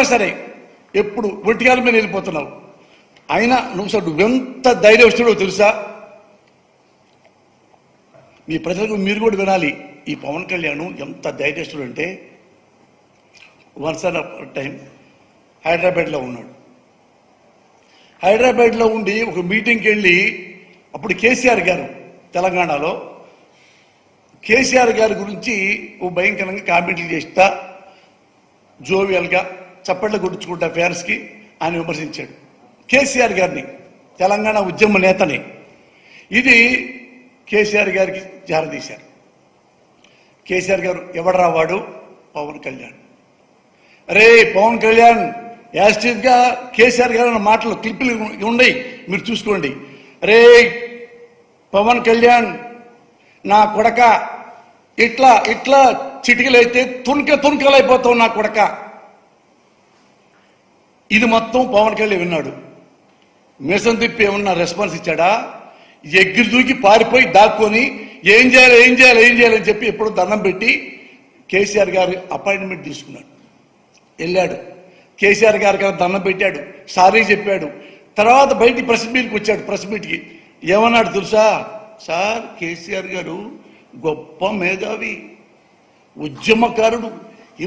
ఉన్నా సరే ఎప్పుడు ఒంటికాల మీద వెళ్ళిపోతున్నావు. అయినా నువ్వెంత ధైర్యస్తుడో తెలుసా? మీ ప్రజలకు మీరు కూడా వినాలి. ఈ పవన్ కళ్యాణ్ ఎంత ధైర్యస్తుడు అంటే, వన్స్ ఆన్ టైం హైదరాబాద్లో ఉన్నాడు. హైదరాబాద్లో ఉండి ఒక మీటింగ్కి వెళ్ళి, అప్పుడు కేసీఆర్ గారు తెలంగాణలో కేసీఆర్ గారి గురించి ఓ భయంకరంగా కామెంట్లు చేస్తా, జోవియల్గా చప్పట్లు కొట్టించుకుంటా ఫ్యాన్స్కి ఆయన విమర్శించాడు కేసీఆర్ గారిని, తెలంగాణ ఉద్యమ నేతని. ఇది కేసీఆర్ గారికి జారదీశారు. కేసీఆర్ గారు ఎవడరా వాడు? పవన్ కళ్యాణ్. అరే పవన్ కళ్యాణ్ యాస్టివ్గా కేసీఆర్ గారు అన్న మాటలు క్లిప్పులు ఉన్నాయి, మీరు చూసుకోండి. అరే పవన్ కళ్యాణ్ నా కొడక, ఇట్లా ఇట్లా చిటికలైతే తుణకలైపోతావు నా కొడక. ఇది మొత్తం పవన్ కళ్యాణ్ విన్నాడు. మీసం తిప్పి ఏమన్నా రెస్పాన్స్ ఇచ్చాడా? ఎగ్గిరి దూకి పారిపోయి దాక్కొని ఏం చేయాలని చెప్పి ఎప్పుడు దండం పెట్టి కేసీఆర్ గారు అపాయింట్మెంట్ తీసుకున్నాడు. వెళ్ళాడు, కేసీఆర్ గారికి దండం పెట్టాడు, సారీ చెప్పాడు. తర్వాత బయటికి ప్రెస్ మీట్కి వచ్చాడు. ప్రెస్ మీట్కి ఏమన్నాడు తెలుసా? సార్ కేసీఆర్ గారు గొప్ప మేధావి, ఉద్యమకారుడు,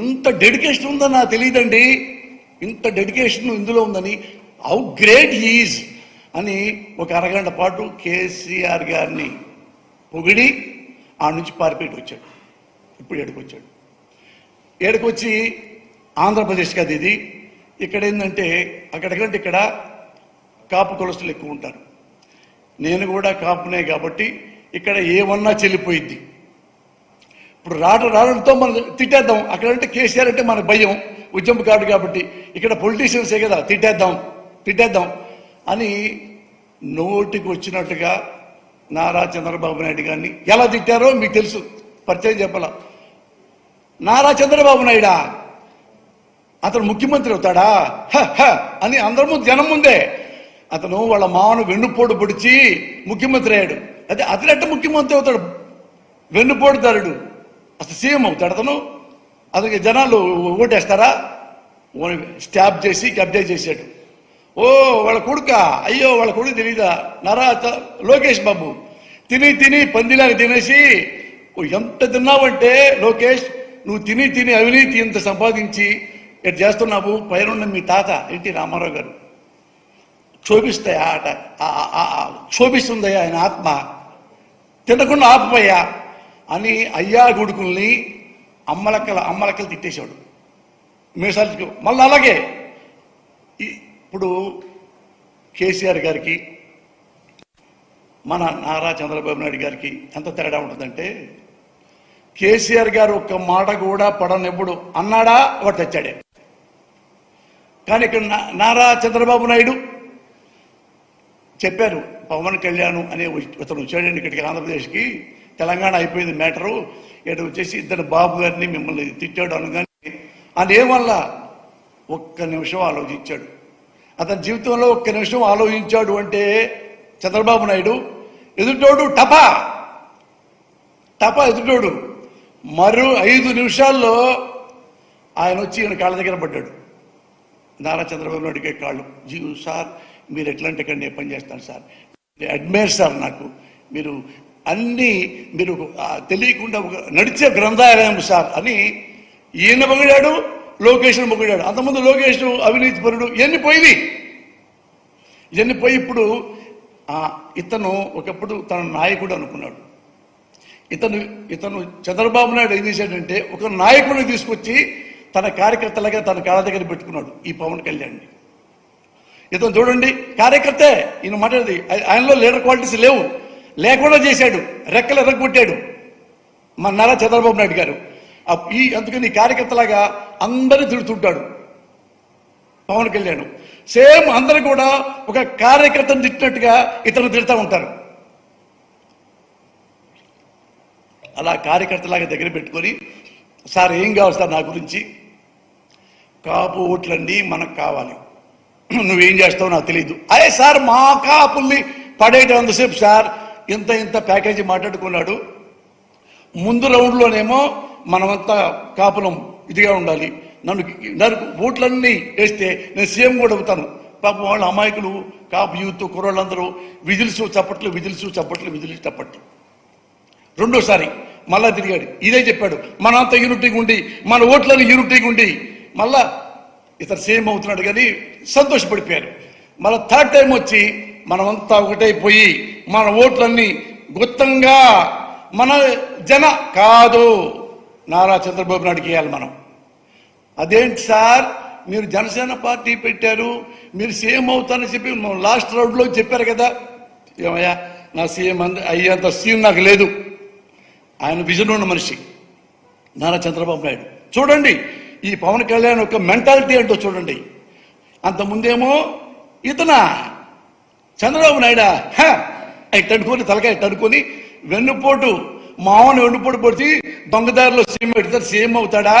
ఇంత డెడికేషన్ ఉందని నాకు తెలియదండి, ఇంత డెడికేషన్ ఇందులో ఉందని, హౌ గ్రేట్ హీఈస్ అని ఒక అరగంట పాటు కేసీఆర్ గారిని పొగిడి ఆ నుంచి పారిపోయి వచ్చాడు. ఇప్పుడు ఏడుకొచ్చాడు. ఏడుకొచ్చి ఆంధ్రప్రదేశ్ కాదు ఇది. ఇక్కడ ఏంటంటే అక్కడికంటే ఇక్కడ కాపు కులస్తులు ఎక్కువ ఉంటారు. నేను కూడా కాపునే కాబట్టి ఇక్కడ ఏమన్నా చెల్లిపోయింది. ఇప్పుడు రావడంతో మనం తిట్టేద్దాం. అక్కడంటే కేసీఆర్ అంటే మన భయం, ఉద్యమకారుడు కాబట్టి. ఇక్కడ పొలిటీషియన్సే కదా, తిట్టేద్దాం అని నోటికి వచ్చినట్టుగా నారా చంద్రబాబు నాయుడు గారిని ఎలా తిట్టారో మీకు తెలుసు, పరిచయం చెప్పాల. నారా చంద్రబాబు నాయుడా, అతను ముఖ్యమంత్రి అవుతాడా అని అందరి ముందు, జనం ముందే అతను వాళ్ళ మామను వెన్నుపోటు పొడిచి ముఖ్యమంత్రి అయ్యాడు. అదే అతనట్టు ముఖ్యమంత్రి అవుతాడు? వెన్నుపోటుదారుడు అసలు సీఎం అవుతాడు అతను? అతనికి జనాలు ఓటేస్తారా? స్టాప్ చేసి కబ్జా చేశాడు. ఓ వాళ్ళ కొడుక, అయ్యో వాళ్ళ కొడుకు తెలీదా? నారా లోకేష్ బాబు తిని పందిలాగా తినేసి, ఎంత తిన్నావంటే లోకేష్, నువ్వు తిని అవినీతి ఇంత సంపాదించి ఎట్ చేస్తున్నావు. పైన మీ తాత ఎన్టీ రామారావు గారు క్షోభిస్తుందయ్యా ఆయన ఆత్మ, తినకుండా ఆపుపోయా అని అయ్యా కొడుకుల్ని అమ్మలక్కలు తిట్టేశాడు మీసాలకి. మళ్ళీ అలాగే ఇప్పుడు కేసీఆర్ గారికి మన నారా చంద్రబాబు నాయుడు గారికి ఎంత తేడా ఉంటుందంటే, కేసీఆర్ గారు ఒక్క మాట కూడా పడనెప్పుడు అన్నాడా వాడు తెచ్చాడే. కానీ ఇక్కడ నారా చంద్రబాబు నాయుడు చెప్పారు, పవన్ కళ్యాణ్ అనే ఇతను వచ్చాడండి ఇక్కడికి ఆంధ్రప్రదేశ్కి, తెలంగాణ అయిపోయింది మ్యాటరు, ఇక్కడ వచ్చేసి ఇద్దరు బాబు గారిని మిమ్మల్ని తిట్టాడు అనగానే అదేవల్ల ఒక్క నిమిషం ఆలోచించాడు. అతని జీవితంలో ఒక్క నిమిషం ఆలోచించాడు అంటే చంద్రబాబు నాయుడు, ఎదుటోడు టపా ఎదుటోడు మరో 5 నిమిషాల్లో ఆయన వచ్చి ఈయన కాళ్ళ దగ్గర పడ్డాడు. నారా చంద్రబాబు నాయుడికి కాళ్ళు, జీవు సార్ మీరు ఎట్లా అంటే ఇక్కడ నేను పని చేస్తాను సార్, అడ్మైర్ సార్, నాకు మీరు అన్నీ మీరు తెలియకుండా ఒక నడిచే గ్రంథాలయం సార్ అని ఈయన పొగిడాడు, లోకేష్ను పొగిడాడు. అంతకుముందు లోకేష్ అవినీతి పరుడు, ఇవన్నీ పోయి ఇప్పుడు ఇతను ఒకప్పుడు తన నాయకుడు అనుకున్నాడు. ఇతను చంద్రబాబు నాయుడు ఏం చేశాడంటే ఒక నాయకుడిని తీసుకొచ్చి తన కార్యకర్తలుగా తన కాళ్ళ దగ్గర పెట్టుకున్నాడు ఈ పవన్ కళ్యాణ్ని. ఇతను చూడండి కార్యకర్తే, ఈయన మాట్లాడేది ఆయనలో లీడర్ క్వాలిటీస్ లేకుండా చేశాడు, రెక్కలు ఎర్రగొట్టాడు మన నారా చంద్రబాబు నాయుడు గారు. అందుకని కార్యకర్తలాగా అందరినీ తిడుతుంటాడు పవన్ కళ్యాణ్. సేమ్ అందరూ కూడా ఒక కార్యకర్తను తిట్టినట్టుగా ఇతను తిడతా ఉంటారు. అలా కార్యకర్తలాగా దగ్గర పెట్టుకొని, సార్ ఏం కావాలి సార్ నా గురించి? కాపు ఓట్లన్నీ మనకు కావాలి, నువ్వేం చేస్తావు నాకు తెలియదు. అదే సార్ మా కాపుల్ని పడేయటం అంతసేపు సార్, ఇంత ప్యాకేజీ మాట్లాడుకున్నాడు. ముందు రౌండ్లోనేమో మనమంతా కాపులం ఇదిగా ఉండాలి, నన్ను ఓట్లన్నీ వేస్తే నేను సీఎం కూడా అవుతాను. పాపం వాళ్ళు అమాయకులు, కాపు యూత్ కుర్రోళ్ళందరూ విజిల్స్ చప్పట్లు, రెండోసారి మళ్ళా తిరిగాడు, ఇదే చెప్పాడు, మనంతా యూనిటీగా ఉండి, మన ఓట్లను యూనిటీగా ఉండి, మళ్ళా ఇతను సీఎం అవుతున్నాడు కానీ సంతోషపడిపోయారు. మళ్ళీ థర్డ్ టైం వచ్చి మనమంతా ఒకటైపోయి మన ఓట్లన్నీ గుత్తంగా మన జన కాదు నారా చంద్రబాబు నాయుడుకి వేయాలి మనం. అదేంటి సార్, మీరు జనసేన పార్టీ పెట్టారు, మీరు సీఎం అవుతారని చెప్పి లాస్ట్ రౌండ్లో చెప్పారు కదా. ఏమయ్యా, నా సీఎం అయ్యేంత సీఎం నాకు లేదు. ఆయన విజన్ ఉన్న మనిషి నారా చంద్రబాబు నాయుడు. చూడండి ఈ పవన్ కళ్యాణ్ యొక్క మెంటాలిటీ ఏంటో చూడండి. అంతకుముందేమో ఇతనా చంద్రబాబు నాయుడా ఇట్టనుకొని తలకాయ ఇట్టనుకొని వెన్నుపోటు మామూలు వెన్నుపోటు పొడిచి దొంగదారిలో సీఎం పెడతారు, సీఎం అవుతాడా?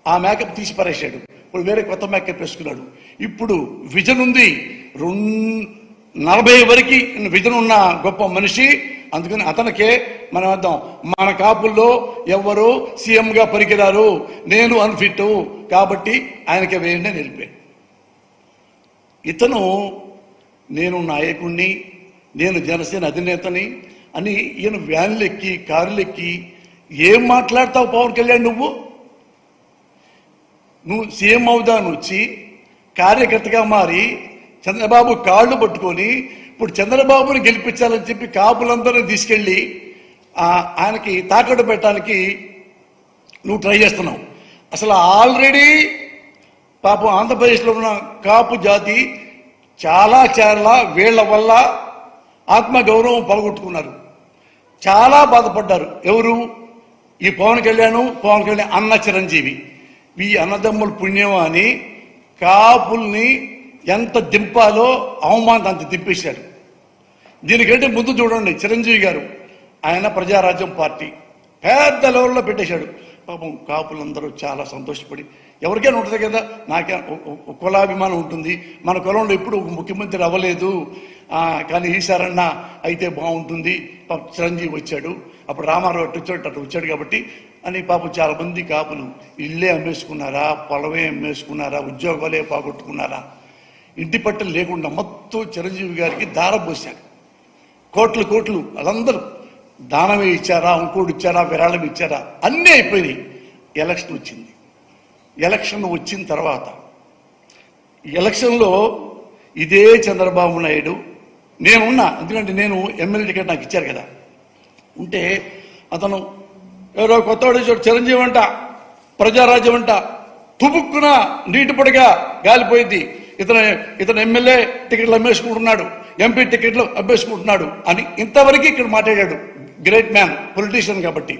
ఆ మేకప్ తీసి పరేశాడు. ఇప్పుడు వేరే కొత్త మేకప్ వేసుకున్నాడు. ఇప్పుడు విజన్ ఉంది, 40 వరకు విజన్ ఉన్న గొప్ప మనిషి. అందుకని అతనికే మనం అర్థం, మన కాపుల్లో ఎవరు సీఎంగా పనికిరారు, నేను అన్ఫిట్ కాబట్టి ఆయనకే వేయండి అని వెళ్ళిపోయాడు. ఇతను నేను నాయకుణ్ణి, నేను జనసేన అధినేతని అని ఈయన వ్యాన్లు ఎక్కి కారులు ఎక్కి ఏం మాట్లాడతావు పవన్ కళ్యాణ్? నువ్వు సీఎం అవుదాను వచ్చి కార్యకర్తగా మారి చంద్రబాబు కాళ్ళు పట్టుకొని ఇప్పుడు చంద్రబాబుని గెలిపించాలని చెప్పి కాపులందరినీ తీసుకెళ్ళి ఆయనకి తాకట్టు పెట్టడానికి నువ్వు ట్రై చేస్తున్నావు. అసలు ఆల్రెడీ పాపం ఆంధ్రప్రదేశ్లో ఉన్న కాపు జాతి చాలా వీళ్ల వల్ల ఆత్మగౌరవం పలగొట్టుకున్నారు, చాలా బాధపడ్డారు. ఎవరు? ఈ పవన్ కళ్యాణ్ అన్న చిరంజీవి. ఈ అన్నదమ్ముల పుణ్యం అని కాపుల్ని ఎంత దింపాలో అవమానం అంత దింపేశాడు. దీనికంటే ముందు చూడండి, చిరంజీవి గారు ఆయన ప్రజారాజ్యం పార్టీ పెద్ద లెవెల్లో పెట్టేశాడు. పాపం కాపులందరూ చాలా సంతోషపడి, ఎవరికైనా ఉంటుంది కదా, నాకే కులాభిమానం ఉంటుంది, మన కులంలో ఎప్పుడు ముఖ్యమంత్రి అవ్వలేదు కానీ ఈసారన్నా అయితే బాగుంటుంది. చిరంజీవి వచ్చాడు, అప్పుడు రామారావు అటు వచ్చాడు కాబట్టి అని పాపం చాలా మంది కాపులు ఇల్లే అమ్మేసుకున్నారా, పొలమే అమ్మేసుకున్నారా, ఉద్యోగాలే పోగొట్టుకున్నారా, ఇంటి పట్టలు లేకుండా మొత్తం చిరంజీవి గారికి దారం పోశాడు. కోట్లు వాళ్ళందరూ దానమే ఇచ్చారా, ఇంకోటి ఇచ్చారా, విరాళం ఇచ్చారా, అన్నీ అయిపోయినాయి. ఎలక్షన్ వచ్చింది. ఎలక్షన్ వచ్చిన తర్వాత ఎలక్షన్లో ఇదే చంద్రబాబు నాయుడు నేనున్నా, ఎందుకంటే నేను ఎమ్మెల్యే టికెట్ నాకు ఇచ్చారు కదా, ఉంటే అతను ఎవరో కొత్తవాడు చిరంజీవి అంట, ప్రజారాజ్యం అంట, తుపుక్కున నీటి పొడిగా గాలిపోయింది, ఇతను ఎమ్మెల్యే టికెట్లు అమ్మేసుకుంటున్నాడు, ఎంపీ టికెట్లు అమ్మేసుకుంటున్నాడు అని ఇంతవరకు ఇక్కడ మాట్లాడాడు. గ్రేట్ మ్యాన్, పొలిటీషియన్ కాబట్టి.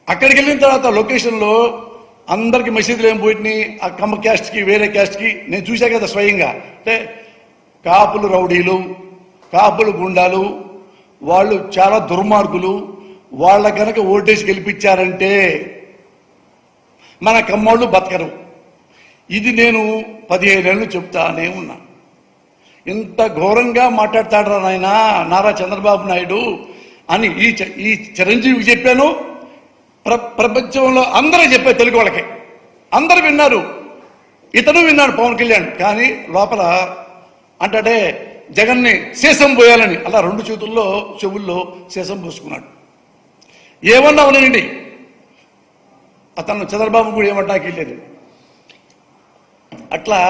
అక్కడికి వెళ్ళిన తర్వాత లొకేషన్లో అందరికి మెసేజ్లు ఏం పోయినాయి, ఆ కమ్మ క్యాస్ట్కి వేరే క్యాస్ట్కి నేను చూసా కదా స్వయంగా. అంటే కాపులు రౌడీలు, కాపులు గుండాలు, వాళ్ళు చాలా దుర్మార్గులు, వాళ్ళ కనుక ఓటేసి గెలిపించారంటే మన కమ్మోళ్ళు బతకరు. ఇది నేను 15 ఏళ్ళు చెప్తానే ఉన్నా. ఇంత ఘోరంగా మాట్లాడతాడు నాయన నారా చంద్రబాబు నాయుడు అని ఈ చిరంజీవికి చెప్పాను, ప్రపంచంలో అందరూ చెప్పారు, తెలుగు వాళ్ళకి అందరూ విన్నారు, ఇతను విన్నాడు పవన్ కళ్యాణ్. కానీ లోపల అంటే జగన్ని శేషం పోయాలని అలా 2 చేతుల్లో చెవుల్లో శేషం పోసుకున్నాడు. ఏమన్నా ఉన్నాయండి, అతను చంద్రబాబు కూడా ఏమంటాకి లేదు, అట్లా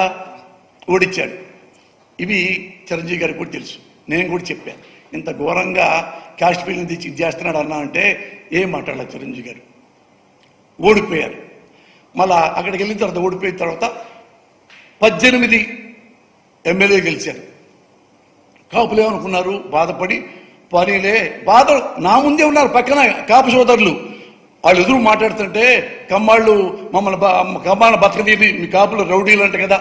ఓడించాడు. ఇవి చిరంజీవి గారికి కూడా తెలుసు, నేను కూడా చెప్పాను. ఇంత ఘోరంగా క్యాస్ట్ ఫీలింగ్ తెచ్చి ఇది చేస్తున్నాడు అన్నా అంటే ఏం మాట్లాడలేదు. చిరంజీవి గారు ఓడిపోయారు. మళ్ళా అక్కడికి వెళ్ళిన తర్వాత ఓడిపోయిన తర్వాత 18 ఎమ్మెల్యే గెలిచారు. కాపులు ఏమనుకున్నారు, బాధపడి పనిలే బాధ నా ముందే ఉన్నారు పక్కన కాపు సోదరులు, వాళ్ళు ఎదురు మాట్లాడుతుంటే కమ్మాళ్ళు కమ్మాళ్ళ బతకనీది మీ కాపులు రౌడీలు అంట కదా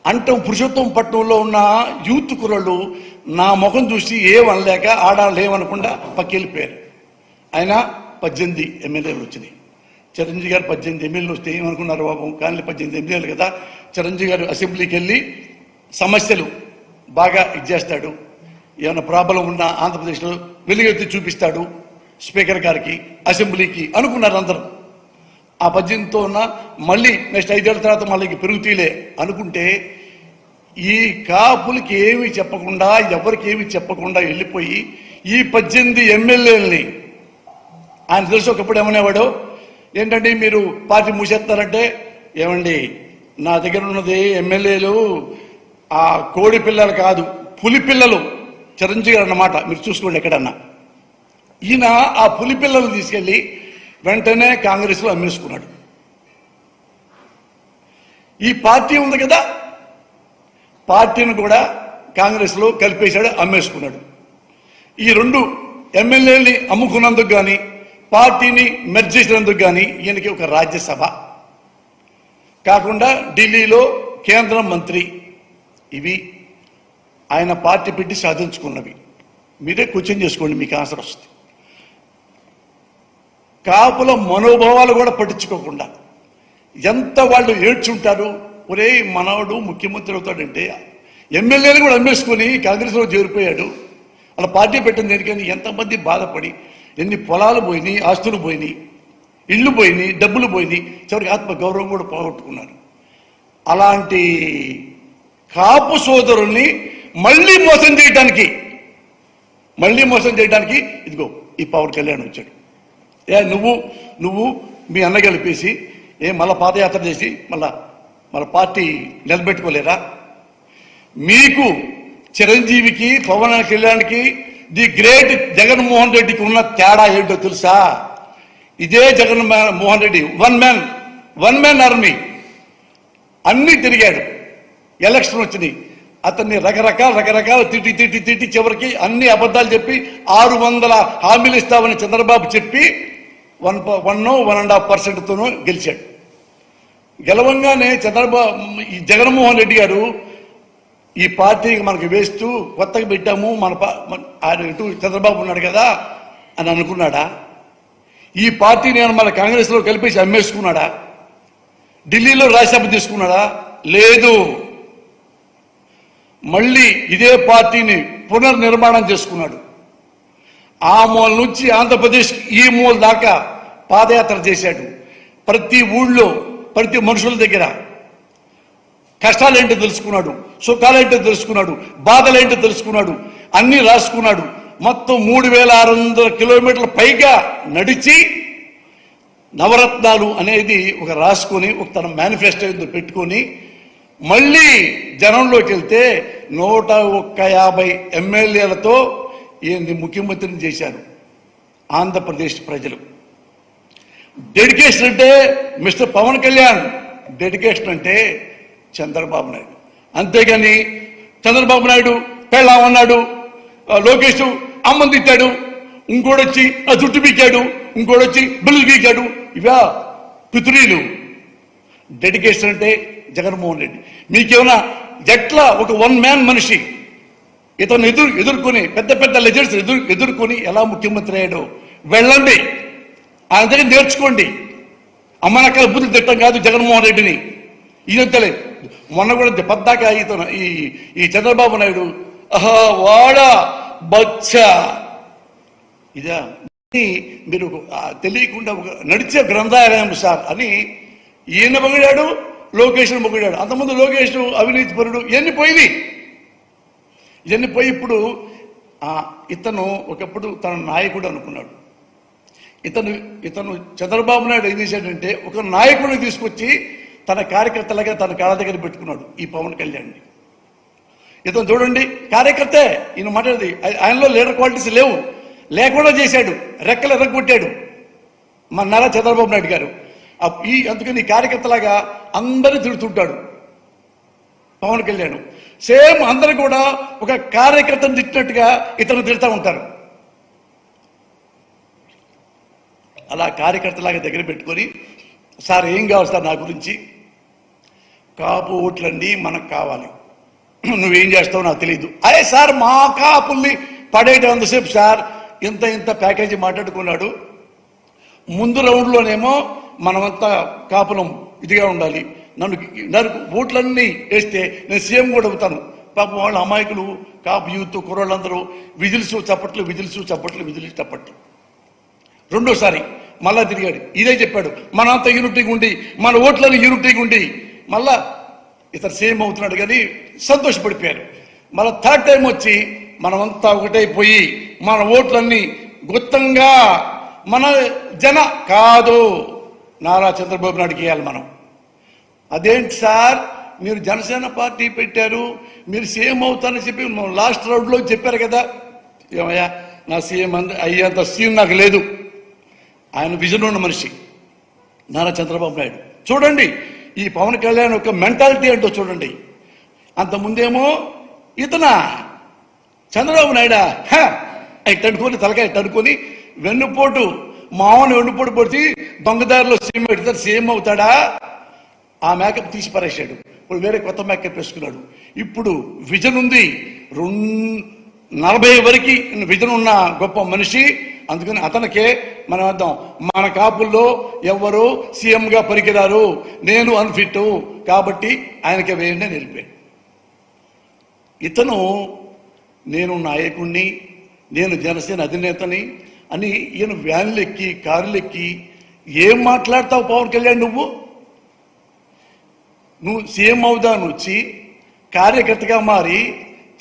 అంటాం. పురుషోత్తం పట్టణంలో ఉన్న యూత్ కుర్రాళ్ళు నా ముఖం చూసి ఏమనలేక ఆడాళ్ళు ఏమనకుండా పక్కెళ్ళిపోయారు. ఆయన 18 ఎమ్మెల్యేలు వచ్చినాయి. చిరంజీవి గారు 18 ఎమ్మెల్యేలు వస్తే ఏమనుకున్నారు బాబు, కానీ 18 ఎమ్మెల్యేలు కదా. చిరంజీవి గారు అసెంబ్లీకి వెళ్ళి సమస్యలు బాగా ఇచ్చేస్తాడు, ఏమైనా ప్రాబ్లం ఉన్నా ఆంధ్రప్రదేశ్లో వెలుగెత్తి చూపిస్తాడు స్పీకర్ గారికి, అసెంబ్లీకి అనుకున్నారు అందరూ. ఆ 18తో ఉన్న మళ్ళీ నెక్స్ట్ 5 ఏళ్ళ తర్వాత మళ్ళీ పెరుగుతీలే అనుకుంటే ఈ కాపులకి ఏమీ చెప్పకుండా ఎవరికి ఏమీ చెప్పకుండా వెళ్ళిపోయి ఈ 18 ఎమ్మెల్యేలని ఆయన తెలుసు ఒకప్పుడు ఏమనేవాడు ఏంటంటే మీరు పార్టీ మూసేస్తారంటే ఏమండి నా దగ్గర ఉన్నది ఎమ్మెల్యేలు ఆ కోడి పిల్లలు కాదు పులి పిల్లలు చిరంజీవి అన్నమాట మీరు చూసుకోండి ఎక్కడన్నా ఈయన ఆ పులి పిల్లలు తీసుకెళ్లి వెంటనే కాంగ్రెస్లో అమ్మేసుకున్నాడు ఈ పార్టీ ఉంది కదా పార్టీని కూడా కాంగ్రెస్లో కలిపేశాడు అమ్మేసుకున్నాడు ఈ 2 ఎమ్మెల్యేలని అమ్ముకున్నందుకు కానీ పార్టీని మెర్జ్ చేసినందుకు కానీ ఈయనకి ఒక రాజ్యసభ కాకుండా ఢిల్లీలో కేంద్ర మంత్రి ఇవి ఆయన పార్టీ పెట్టి సాధించుకున్నవి మీరే క్వశ్చన్ చేసుకోండి మీకు ఆన్సర్ వస్తుంది కాపుల మనోభావాలు కూడా పట్టించుకోకుండా ఎంత వాళ్ళు ఏడ్చుంటారు ఒరే మనవడు ముఖ్యమంత్రి అవుతాడంటే ఎమ్మెల్యేలు కూడా అమ్మేసుకొని కాంగ్రెస్లో చేరిపోయాడు అలా పార్టీ పెట్టిన దేనికని ఎంతమంది బాధపడి ఎన్ని పొలాలు పోయినాయి ఆస్తులు పోయినాయి ఇళ్ళు పోయినాయి డబ్బులు పోయినాయి చివరికి ఆత్మగౌరవం కూడా పోగొట్టుకున్నారు అలాంటి కాపు సోదరుల్ని మళ్ళీ మోసం చేయడానికి ఇదిగో ఈ పవన్ కళ్యాణ్ వచ్చాడు నువ్వు మీ అన్న కలిపేసి మళ్ళా పాదయాత్ర చేసి మళ్ళా పార్టీ నిలబెట్టుకోలేరా మీకు చిరంజీవికి పవన్ కళ్యాణ్కి ది గ్రేట్ జగన్మోహన్ రెడ్డికి ఉన్న తేడా ఏంటో తెలుసా ఇదే Jaganmohan Reddy one man army అన్ని తిరిగాడు ఎలక్షన్ వచ్చినాయి అతన్ని రకరకాల తిట్టి చివరికి అన్ని అబద్ధాలు చెప్పి 600 హామీలు ఇస్తామని చంద్రబాబు చెప్పి 1.5%తోనూ గెలిచాడు గెలవంగానే ఈ జగన్మోహన్ రెడ్డి గారు ఈ పార్టీకి మనకు వేస్తూ కొత్తగా పెట్టాము ఆయన ఇటు చంద్రబాబు ఉన్నాడు కదా అని అనుకున్నాడా ఈ పార్టీని మన కాంగ్రెస్లో కలిపేసి అమ్మేసుకున్నాడా ఢిల్లీలో రాజ్యసభ తీసుకున్నాడా లేదు మళ్ళీ ఇదే పార్టీని పునర్నిర్మాణం చేసుకున్నాడు ఆ మూల నుంచి ఆంధ్రప్రదేశ్ ఈ మూల దాకా పాదయాత్ర చేశాడు ప్రతి ఊళ్ళో ప్రతి మనుషుల దగ్గర కష్టాలేంటో తెలుసుకున్నాడు సుఖాలేంటో తెలుసుకున్నాడు బాధలేంటో తెలుసుకున్నాడు అన్ని రాసుకున్నాడు మొత్తం 3600 కిలోమీటర్ల పైగా నడిచి నవరత్నాలు అనేది ఒక రాసుకొని ఒక తన మేనిఫెస్టో పెట్టుకొని మళ్ళీ జనంలోకి వెళ్తే 150 ఎమ్మెల్యేలతో ఈయన్ని ముఖ్యమంత్రిని చేశారు ఆంధ్రప్రదేశ్ ప్రజలు డెడికేషన్ అంటే మిస్టర్ పవన్ కళ్యాణ్ డెడికేషన్ అంటే చంద్రబాబు నాయుడు అంతేగాని చంద్రబాబు నాయుడు పెళ్ళామన్నాడు లోకేష్ అమ్మని తిట్టాడు ఇంకోడొచ్చి ఆ జుట్టు పీకాడు ఇంకోడొచ్చి బిల్లు పీకాడు ఇవా పితురీలు డెడికేషన్ అంటే జగన్మోహన్ రెడ్డి మీకేమైనా ఎట్లా ఒక వన్ మ్యాన్ మనిషి ఇతను ఎదుర్కొని పెద్ద లెజెండ్స్ ఎదుర్కొని ఎలా ముఖ్యమంత్రి అయ్యాడో వెళ్ళండి ఆయన దగ్గర నేర్చుకోండి అమ్మనక్కల బుద్ధులు తిట్టం కాదు జగన్మోహన్ రెడ్డిని ఈయన తెలియదు మొన్న కూడా పద్దాక ఇతను ఈ చంద్రబాబు నాయుడు వాడా బచ్చా ఇదా మీరు తెలియకుండా ఒక నడిచే గ్రంథాలయం సార్ అని ఈయన పొగిడాడు లోకేష్ పొగిడాడు అంతకుముందు లోకేష్ అవినీతి పరుడు ఇవన్నీ పోయి ఇప్పుడు ఇతను ఒకప్పుడు తన నాయకుడు అనుకున్నాడు ఇతను చంద్రబాబు నాయుడు ఏం చేశాడంటే ఒక నాయకుడిని తీసుకొచ్చి తన కార్యకర్తలుగా తన కాళ్ళ దగ్గర పెట్టుకున్నాడు ఈ పవన్ కళ్యాణ్ని ఇతను చూడండి కార్యకర్తే ఈయన మాట్లాడేది ఆయనలో లీడర్ క్వాలిటీస్ లేకుండా చేశాడు రెక్కలు ఎర్రగొట్టాడు మన నారా చంద్రబాబు నాయుడు గారు అందుకని కార్యకర్తలాగా అందరినీ తిడుతుంటాడు పవన్ కళ్యాణ్ సేమ్ అందరూ కూడా ఒక కార్యకర్తను తిట్టినట్టుగా ఇతను తిడతా ఉంటారు అలా కార్యకర్తలాగా దగ్గర పెట్టుకొని సార్ ఏం కావాలి సార్ నా గురించి కాపు ఓట్లండి మనకు కావాలి నువ్వేం చేస్తావో నాకు తెలియదు అరే సార్ మా కాపుల్ని పడేయడం అంతసేపు సార్ ఇంత ప్యాకేజీ మాట్లాడుకున్నాడు ముందు రౌండ్లోనేమో మనమంతా కాపులం ఇదిగా ఉండాలి నన్ను ఓట్లన్నీ వేస్తే నేను సీఎం కూడా అవుతాను పాపం వాళ్ళ అమాయకులు కాపు యూత్ కుర్రోళ్ళందరూ విజిల్స్ చప్పట్లు రెండోసారి మళ్ళా తిరిగాడు, ఇదే చెప్పాడు, మనంతా యూనిటీగా ఉండి మన ఓట్లను యూనిటీగా ఉండి మళ్ళా ఇతను సేమ్ అవుతున్నాడు కానీ సంతోషపడిపోయారు. మళ్ళీ థర్డ్ టైం వచ్చి మనమంతా ఒకటైపోయి మన ఓట్లన్నీ గుత్తంగా మన జన కాదు నారా చంద్రబాబు నాయుడుకి వేయాలి మనం. అదేంటి సార్ మీరు జనసేన పార్టీ పెట్టారు, మీరు సీఎం అవుతారని చెప్పి లాస్ట్ రౌండ్లో చెప్పారు కదా. ఏమయ్యా, నా సీఎం అయ్యేంత సీన్ నాకు లేదు. ఆయన విజన్ ఉన్న మనిషి నారా చంద్రబాబు నాయుడు. చూడండి ఈ పవన్ కళ్యాణ్ యొక్క మెంటాలిటీ ఏంటో చూడండి. అంతకుముందేమో ఇతన చంద్రబాబు నాయుడా ఇట్టనుకొని తలకాయ ఇట్టనుకొని వెన్నుపోటు మామూలు వెన్నుపోటు పొడిచి దొంగదారిలో సీఎం పెడతారు, సీఎం అవుతాడా? ఆ మేకప్ తీసి పారేశాడు. ఇప్పుడు వేరే కొత్త మేకప్ వేసుకున్నాడు. ఇప్పుడు విజన్ ఉంది, 40 వరకు విజన్ ఉన్న గొప్ప మనిషి. అందుకని అతనికే మనం అర్థం, మన కాపుల్లో ఎవరు సీఎంగా పనికిరారు, నేను అన్ఫిట్ కాబట్టి ఆయనకే వేయండి అని వెళ్ళిపోయాడు. ఇతను నేను నాయకుణ్ణి, నేను జనసేన అధినేతని అని ఈయన వ్యాన్లు ఎక్కి కార్లు ఎక్కి ఏం మాట్లాడతావు పవన్ కళ్యాణ్? నువ్వు సీఎం అవుదాను వచ్చి కార్యకర్తగా మారి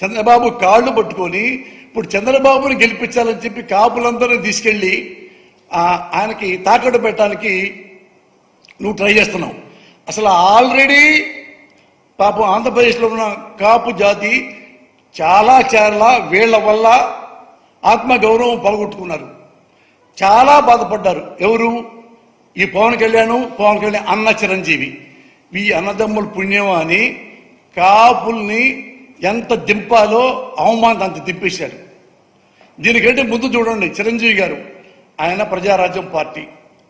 చంద్రబాబు కాళ్ళు పట్టుకొని ఇప్పుడు చంద్రబాబుని గెలిపించాలని చెప్పి కాపులందరినీ తీసుకెళ్ళి ఆయనకి తాకట్టు పెట్టడానికి నువ్వు ట్రై చేస్తున్నావు. అసలు ఆల్రెడీ పాపం ఆంధ్రప్రదేశ్లో ఉన్న కాపు జాతి చాలా వీళ్ల వల్ల ఆత్మగౌరవం పలగొట్టుకున్నారు, చాలా బాధపడ్డారు. ఎవరు? ఈ పవన్ కళ్యాణ్ అన్న చిరంజీవి. ఈ అన్నదమ్ముల పుణ్యం అని కాపుల్ని ఎంత దింపాలో అవమానం అంత దింపేశాడు. దీనికంటే ముందు చూడండి, చిరంజీవి గారు ఆయన ప్రజారాజ్యం పార్టీ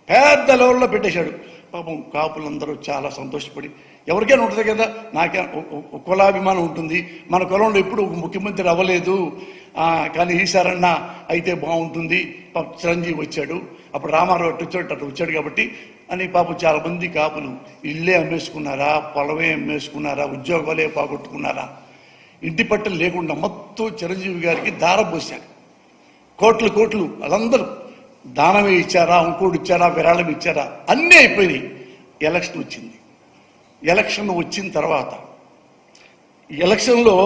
పెద్ద లెవెల్లో పెట్టేశాడు. పాపం కాపులందరూ చాలా సంతోషపడి, ఎవరికైనా ఉంటుంది కదా, నాకే కులాభిమానం ఉంటుంది, మన కులంలో ఎప్పుడు ముఖ్యమంత్రి అవ్వలేదు కానీ ఈసారన్నా అయితే బాగుంటుంది. పాప చిరంజీవి వచ్చాడు, అప్పుడు రామారావు అటు వచ్చాడు కాబట్టి అని పాపం చాలా మంది కాపులు ఇల్లే అమ్మేసుకున్నారా, పొలమే అమ్మేసుకున్నారా, ఉద్యోగాలే పోగొట్టుకున్నారా, ఇంటి పట్టలు లేకుండా మొత్తం చిరంజీవి గారికి దారపోశాడు. కోట్లు వాళ్ళందరూ దానమే ఇచ్చారా, ఇంకోటి ఇచ్చారా, విరాళం ఇచ్చారా, అన్నీ అయిపోయినాయి. ఎలక్షన్ వచ్చింది. ఎలక్షన్ వచ్చిన తర్వాత ఎలక్షన్లో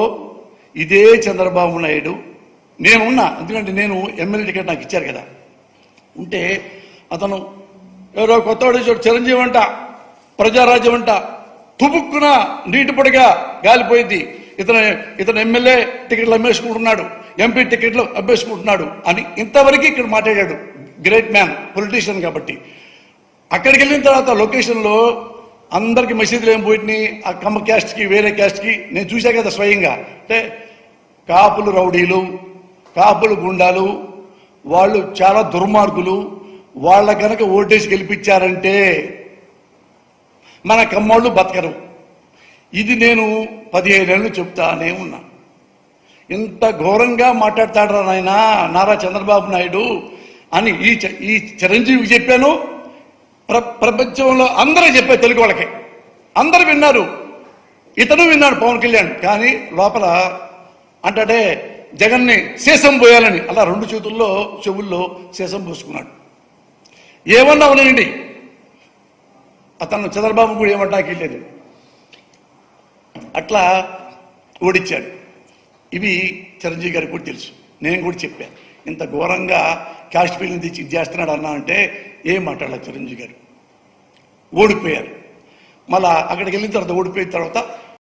ఇదే చంద్రబాబు నాయుడు నేనున్నా, ఎందుకంటే నేను ఎమ్మెల్యే టికెట్ నాకు ఇచ్చారు కదా, ఉంటే అతను ఎవరో కొత్తవాడు చిరంజీవి అంట, ప్రజారాజ్యం అంట, తుబుక్కున నీటి పొడిగా గాలిపోయింది, ఇతను ఎమ్మెల్యే టికెట్లు అమ్మేసుకుంటున్నాడు, ఎంపీ టికెట్లు అమ్మేసుకుంటున్నాడు అని ఇంతవరకు ఇక్కడ మాట్లాడాడు. గ్రేట్ మ్యాన్, పొలిటీషియన్ కాబట్టి. అక్కడికి వెళ్ళిన తర్వాత లొకేషన్లో అందరికి మసీదులు ఏం పోయినాయి, ఆ కమ్మ క్యాస్ట్కి వేరే క్యాస్ట్కి నేను చూసా కదా స్వయంగా. అంటే కాపులు రౌడీలు, కాపులు గుండాలు, వాళ్ళు చాలా దుర్మార్గులు, వాళ్ళ కనుక ఓటేసి గెలిపించారంటే మన కమ్మోళ్ళు బతకరు. ఇది నేను 15 ఏళ్ళు చెప్తానే ఉన్నా. ఇంత ఘోరంగా మాట్లాడతాడు నాయన నారా చంద్రబాబు నాయుడు అని ఈ చిరంజీవికి చెప్పాను, ప్రపంచంలో అందరూ చెప్పారు, తెలుగు వాళ్ళకి అందరూ విన్నారు, ఇతను విన్నాడు పవన్ కళ్యాణ్. కానీ లోపల అంటే జగన్ని శేషం పోయాలని అలా 2 చేతుల్లో చెవుల్లో శేషం పోసుకున్నాడు. ఏమన్నా ఉన్నాయండి, అతను చంద్రబాబు కూడా ఏమంటాకి లేదు, అట్లా ఓడించాడు. ఇవి చిరంజీవి గారికి కూడా తెలుసు, నేను కూడా చెప్పాను. ఇంత ఘోరంగా క్యాస్ట్ ఫీల్ని తెచ్చి ఇది చేస్తున్నాడు అన్నా అంటే ఏం మాట్లాడాలి. చిరంజీవి గారు ఓడిపోయారు. మళ్ళా అక్కడికి వెళ్ళిన తర్వాత ఓడిపోయిన తర్వాత